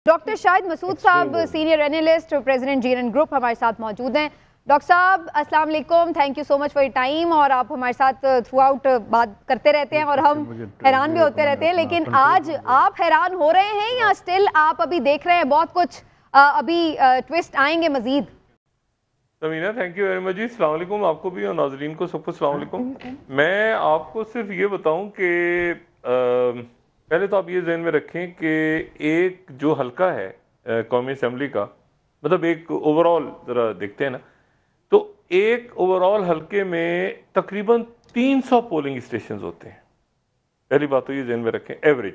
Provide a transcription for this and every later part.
Doctor Shahid Masood साहब, senior analyst, president GNN group, हमारे साथ मौजूद हैं। डॉक्टर साहब अस्सलाम वालेकुम, thank you so much for your time. और आप हमारे साथ थ्रू आउट बात करते रहते हैं और हम हैरान भी होते रहते हैं, लेकिन आज आप हैरान हो रहे हैं या स्टिल आप अभी देख रहे हैं बहुत कुछ? अभी ट्विस्ट आएंगे Majid. Samina, thank you very much ji. अस्सलाम वालेकुम आपको भी और नाजरीन को सबको अस्सलाम वालेकुम। मैं आपको सिर्फ ये बताऊं कि पहले तो आप ये ज़हन में रखें कि एक जो हल्का है कौमी असम्बली का, मतलब एक ओवरऑल ज़रा देखते हैं ना, तो एक ओवरऑल हल्के में तकरीबन 300 पोलिंग स्टेशन होते हैं। पहली बात तो ये ज़हन में रखें, एवरेज,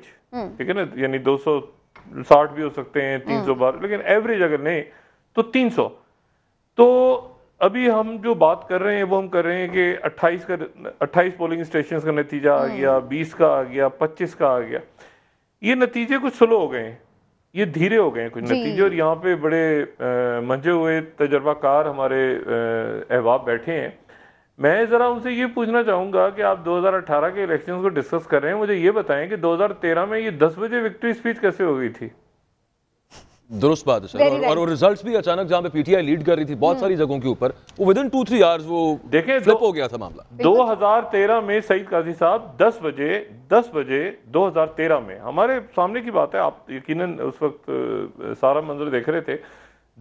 ठीक है ना, यानी 260 भी हो सकते हैं, 300 बार, लेकिन एवरेज अगर नहीं तो 300। तो अभी हम जो बात कर रहे हैं वो हम कर रहे हैं कि 28 पोलिंग स्टेशन का नतीजा आ गया, 20 का आ गया, 25 का आ गया। ये नतीजे कुछ स्लो हो गए हैं, ये धीरे हो गए हैं कुछ नतीजे। और यहाँ पे बड़े मंजे हुए तजर्बाकार हमारे अहबाब बैठे हैं। मैं ज़रा उनसे ये पूछना चाहूँगा कि आप 2018 के इलेक्शंस को डिस्कस कर रहे हैं, मुझे ये बताएं कि 2013 में ये 10 बजे विक्ट्री स्पीच कैसे हो गई थी? दुरुस्त बात है सर। और रिजल्ट्स भी अचानक, जहां पे पीटीआई लीड कर रही थी बहुत सारी जगहों के ऊपर, वो विदिन 2-3 आवर्स वो देखें फ्लिप हो गया था मामला। 2013 में सईद काजी साहब 10 बजे 2013 में, हमारे सामने की बात है, आप यकीनन उस वक्त सारा मंजर देख रहे थे।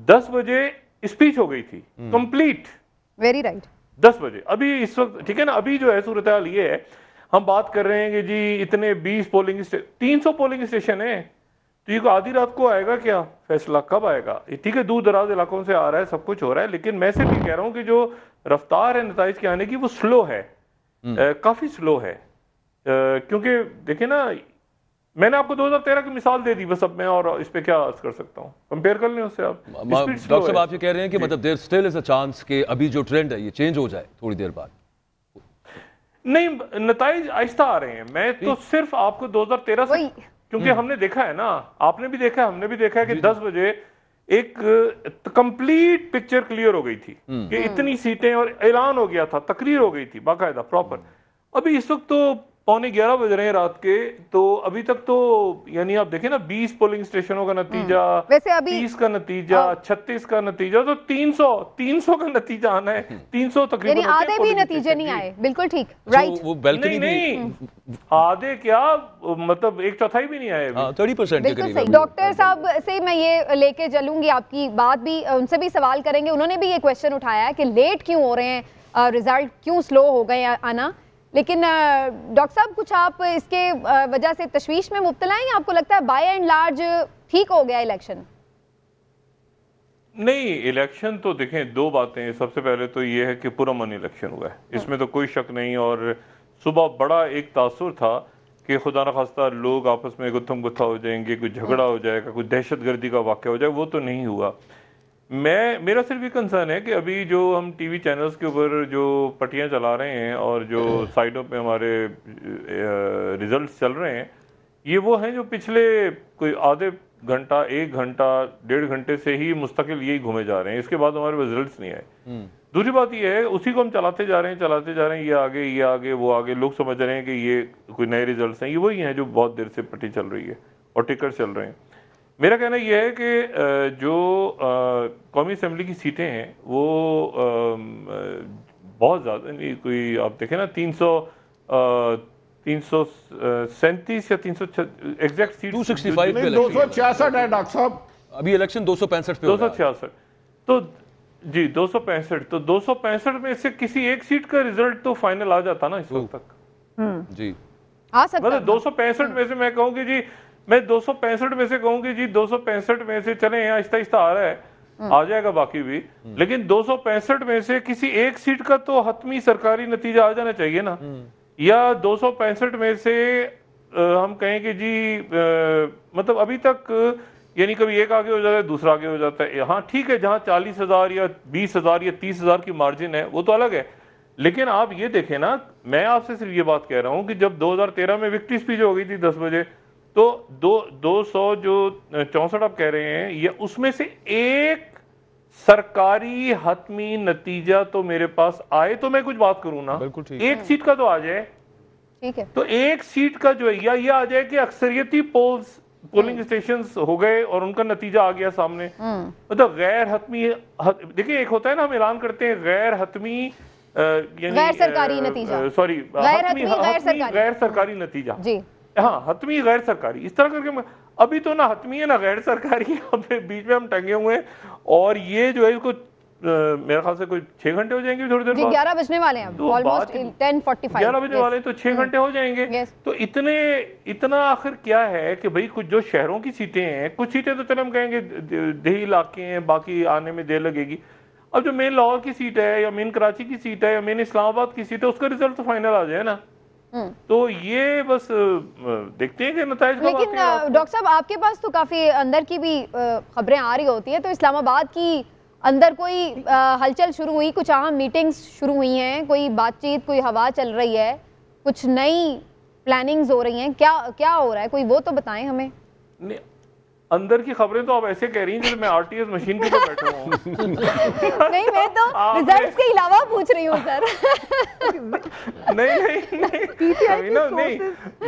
10 बजे स्पीच हो गई थी कंप्लीट। वेरी राइट, 10 बजे। अभी इस वक्त ठीक है ना, अभी जो है सूरत हाल ये है, हम बात कर रहे हैं कि जी इतने 20 पोलिंग 300 पोलिंग स्टेशन है, तो ये आधी रात को आएगा क्या फैसला? कब आएगा? ठीक है, दूर दराज इलाकों से आ रहा है, सब कुछ हो रहा है, लेकिन मैं सिर्फ ये कह रहा हूं कि जो रफ्तार है नताइज के आने की वो स्लो है, काफी स्लो है। क्योंकि देखिए ना, मैंने आपको 2013 की मिसाल दे दी बस, अब मैं और इस पे क्या अर्ज कर सकता हूँ, कंपेयर कर लें उससे आप। डॉक्टर साहब आप ये कह रहे हैं कि मतलब there still is a chance कि अभी जो ट्रेंड है ये चेंज हो जाए थोड़ी देर बाद? नहीं, नताइज आहिस्ता आ रहे हैं। मैं तो सिर्फ आपको 2013 से, क्योंकि हमने देखा है ना, आपने भी देखा है, हमने भी देखा है कि 10 बजे एक कंप्लीट पिक्चर क्लियर हो गई थी कि इतनी सीटें, और ऐलान हो गया था, तकरीर हो गई थी बाकायदा प्रॉपर। अभी इस वक्त तो 11:15 बज रहे हैं रात के, तो अभी तक तो यानी आप देखें ना, 20 पोलिंग स्टेशनों का नतीजा, वैसे अभी 30 का नतीजा, 36 का नतीजा, तो 300 का नतीजा आना है। 300 तकरीबन आधे भी नतीजे नहीं आए। बिल्कुल ठीक, राइट। वो बैल्कनी नहीं, आधे क्या, मतलब 1/4 भी नहीं आए, 30% के बिल्कुल करीब। सही। डॉक्टर साहब से मैं ये लेके चलूंगी, आपकी बात भी, उनसे भी सवाल करेंगे। उन्होंने भी ये क्वेश्चन उठाया है कि लेट क्यों हो रहे हैं, रिजल्ट क्यों स्लो हो गए आना। लेकिन डॉक्टर साहब, कुछ आप इसके वजह से तशवीश में मुब्तला हैं या आपको लगता है बाय एंड लार्ज ठीक हो गया इलेक्शन? नहीं, इलेक्शन तो देखें, दो बातें। सबसे पहले तो ये है कि पुरअमन इलेक्शन हुआ है, इसमें तो कोई शक नहीं। और सुबह बड़ा एक तासुर था कि खुदा न खास्ता लोग आपस में गुत्थम गुत्था हो जाएंगे, कुछ झगड़ा हो जाएगा, कुछ दहशतगर्दी का वाक़या हो जाए, वो तो नहीं हुआ। मेरा सिर्फ ये कंसर्न है कि अभी जो हम टीवी चैनल्स के ऊपर जो पट्टियां चला रहे हैं और जो साइडों पे हमारे रिजल्ट्स चल रहे हैं, ये वो हैं जो पिछले कोई आधे घंटा, 1 घंटा, 1.5 घंटे से ही मुस्तकिल यही घूमे जा रहे हैं। इसके बाद हमारे रिजल्ट्स नहीं आए। दूसरी बात ये है, उसी को हम चलाते जा रहे हैं, ये आगे वो आगे। लोग समझ रहे हैं कि ये कोई नए रिजल्ट्स हैं, ये वही हैं जो बहुत देर से पट्टी चल रही है और टिकट चल रहे हैं। मेरा कहना यह है कि जो कौमी असम्बली की सीटें हैं वो बहुत ज़्यादा नहीं, कोई आप देखें ना, 337 या 300 एग्जैक्ट सीट, 265 266 है डॉक्टर साहब। अभी इलेक्शन 265 पे 266, तो जी 265, तो 265 में से किसी एक सीट का रिजल्ट तो फाइनल आ जाता ना इस वक्त तक जी, आ सकता। मतलब 265 में से मैं कहूँगी जी, मैं 265 में से कहूँगी जी, 265 में से चले, आहिस्ता आहिस्ता आ रहा है, आ जाएगा बाकी भी, लेकिन 265 में से किसी एक सीट का तो हतमी सरकारी नतीजा आ जाना चाहिए ना। या 265 में से हम कहें कि जी मतलब अभी तक यानी कभी एक आगे हो जाता है, दूसरा आगे हो जाता है। हाँ ठीक है, जहाँ 40,000 या 20,000 या 30,000 की मार्जिन है वो तो अलग है, लेकिन आप ये देखें ना, मैं आपसे सिर्फ ये बात कह रहा हूँ कि जब 2013 में विक्ट्री स्पीच हो गई थी 10 बजे, तो 200 जो 64 आप कह रहे हैं, ये उसमें से एक सरकारी हतमी नतीजा तो मेरे पास आए तो मैं कुछ बात करूं ना। एक सीट का तो आ जाए, ठीक है, तो एक सीट का जो है, या ये आ जाए कि अक्सरियती पोल्स पोलिंग स्टेशंस हो गए और उनका नतीजा आ गया सामने। मतलब गैर हतमी, देखिए एक होता है ना हम ऐलान करते हैं गैर हतमी गैर सरकारी नतीजा, सॉरी गैर सरकारी नतीजा जी, हाँ हतमी गैर सरकारी, इस तरह करके अभी तो ना हतमी है ना गैर सरकारी है, अभी बीच में हम टंगे हुए हैं। और ये जो है इसको मेरे ख्याल से कोई 6 घंटे हो जाएंगे थोड़ी देर बाद, 11 बजने वाले हैं, तो ऑलमोस्ट 10:45, 11 बजने वाले हैं, तो 6 घंटे हो जाएंगे। तो इतना आखिर क्या है कि भाई कुछ जो शहरों की सीटें हैं, कुछ सीटें तो चलो हम कहेंगे देही इलाके हैं, बाकी आने में देर लगेगी। अब जो मेन लाहौर की सीट है या मेन कराची की सीट है या मेन इस्लामाबाद की सीट है, उसका रिजल्ट तो फाइनल आ जाए ना। तो ये बस देखते हैं कि नताइज। लेकिन डॉक्टर साहब आपके पास तो काफी अंदर की भी खबरें आ रही होती है, तो इस्लामाबाद की अंदर कोई हलचल शुरू हुई, कुछ अहम मीटिंग्स शुरू हुई हैं, कोई बातचीत, कोई हवा चल रही है, कुछ नई प्लानिंग्स हो रही हैं, क्या हो रहा है, कोई वो तो बताएं हमें। अंदर की खबरें तो आप ऐसे कह रही हैं जैसे मैं आरटीएस मशीन के ऊपर बैठा हूँ। नहीं, मैं तो रिजल्ट्स के अलावा पूछ रही हूँ सर। नहीं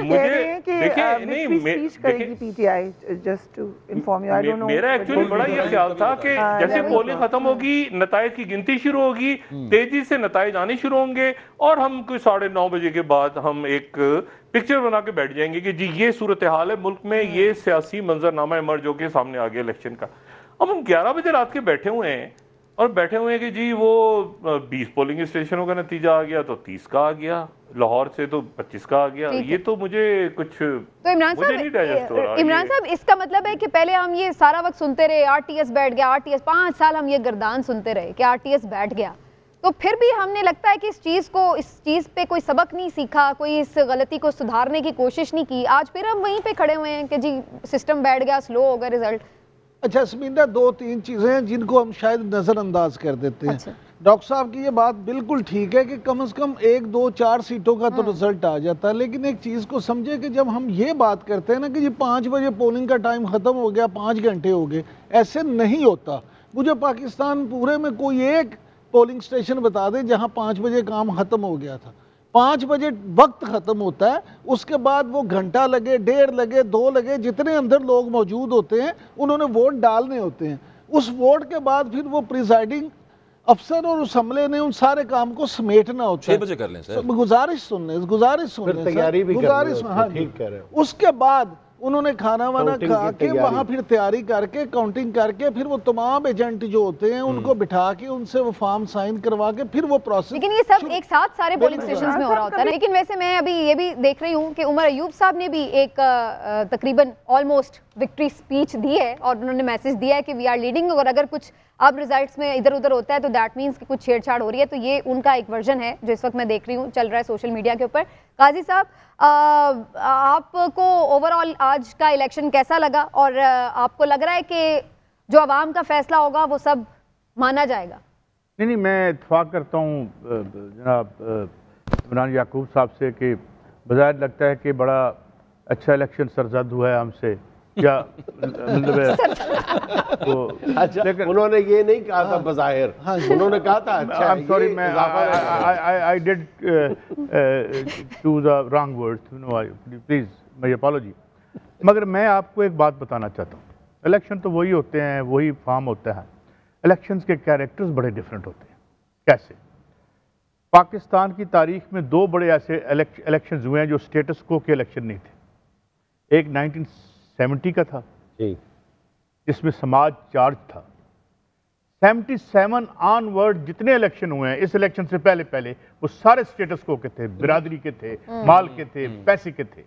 मुझे देखिए नहीं PTI just to inform you, I don't know. मेरा एक्चुअली बड़ा ये ख्याल था कि जैसे पोलिंग खत्म होगी, नताइज की गिनती शुरू होगी, तेजी से नताइज आने शुरू होंगे और हम कोई 9:30 बजे के बाद हम एक पिक्चर बना के बैठ जाएंगे कि जी ये सूरत हाल है मुल्क में, ये सियासी मंजरनामा इमर्ज होकर सामने आ गया इलेक्शन का। अब हम 11 बजे रात के बैठे हुए हैं और बैठे हुए हैं कि जी वो 20 पोलिंग स्टेशनों का नतीजा आ गया, तो 30 का आ गया, लाहौर से तो 25 का आ गया। ये तो मुझे कुछ तो इमरान साहब इसका मतलब है कि पहले हम ये सारा वक्त सुनते रहे आरटीएस बैठ गया, आरटीएस 5 साल हम ये गर्दान सुनते रहे कि आरटीएस बैठ गया, तो फिर भी हमने लगता है कि इस चीज़ पे कोई सबक नहीं सीखा, कोई इस गलती को सुधारने की कोशिश नहीं की। आज फिर हम वहीं पे खड़े हुए हैं कि जी सिस्टम बैठ गया, स्लो हो गया रिजल्ट। अच्छा स्मिंदा, 2-3 चीज़ें हैं जिनको हम शायद नज़रअंदाज कर देते हैं। अच्छा। डॉक्टर साहब की ये बात बिल्कुल ठीक है कि कम से कम 1, 2, 4 सीटों का तो रिजल्ट आ जाता है, लेकिन एक चीज़ को समझे कि जब हम ये बात करते हैं ना कि जी 5 बजे पोलिंग का टाइम ख़त्म हो गया, 5 घंटे हो गए, ऐसे नहीं होता। मुझे पाकिस्तान पूरे में कोई एक पोलिंग स्टेशन बता दें जहां 5 बजे काम खत्म हो गया था। 5 बजे वक्त खत्म होता है, उसके बाद वो घंटा लगे, 1.5 लगे, 2 लगे, जितने अंदर लोग मौजूद होते हैं उन्होंने वोट डालने होते हैं। उस वोट के बाद फिर वो प्रिजाइडिंग अफसर और उस हमले ने उन सारे काम को समेटना होता है। 6 बजे कर लें सर। गुजारिश सुन लें, तैयारी भी गुजारिश, हाँ ठीक कह रहे हो। उसके बाद उन्होंने खाना वाना खा के वहां फिर तैयारी करके काउंटिंग करके फिर वो तमाम एजेंट जो होते हैं उनको बिठा के उनसे वो फॉर्म साइन करवा के फिर वो प्रोसेस। लेकिन ये सब एक साथ सारे पोलिंग स्टेशंस में हो रहा होता है। लेकिन वैसे मैं अभी ये भी देख रही हूँ कि उमर अयूब साहब ने भी एक तकरीबन ऑलमोस्ट विक्ट्री स्पीच दी है और उन्होंने मैसेज दिया है कि वी आर लीडिंग, और अगर कुछ अब रिजल्ट्स में इधर उधर होता है तो दैट मीन्स कि कुछ छेड़छाड़ हो रही है। तो ये उनका एक वर्जन है जो इस वक्त मैं देख रही हूँ चल रहा है सोशल मीडिया के ऊपर। काजी साहब, आपको ओवरऑल आज का इलेक्शन कैसा लगा और आपको लग रहा है कि जो आवाम का फैसला होगा वो सब माना जाएगा? नहीं, मैं इत्तेफाक करता हूँ जनाब इमरान याकूब साहब से कि बज़ाहिर लगता है कि बड़ा अच्छा इलेक्शन सरजद हुआ है हमसे, क्या तो अच्छा, लेकिन उन्होंने ये नहीं कहा था बज़ाहिर, उन्होंने कहा था अच्छा। आई एम सॉरी, मैं I did choose the wrong word, you know, please my apology. मगर मैं आपको एक बात बताना चाहता हूँ, इलेक्शन तो वही होते हैं, वही फॉर्म होता है, इलेक्शंस के कैरेक्टर्स बड़े डिफरेंट होते हैं। कैसे? पाकिस्तान की तारीख में 2 बड़े ऐसे इलेक्शंस हुए हैं जो स्टेटस को के इलेक्शन नहीं थे। एक 1970 का था जिसमें समाज चार्ज था। 77 ऑनवर्ड जितने इलेक्शन हुए हैं, इस इलेक्शन से पहले वो सारे स्टेटस को के थे, बिरादरी के थे, माल के थे, पैसे के थे।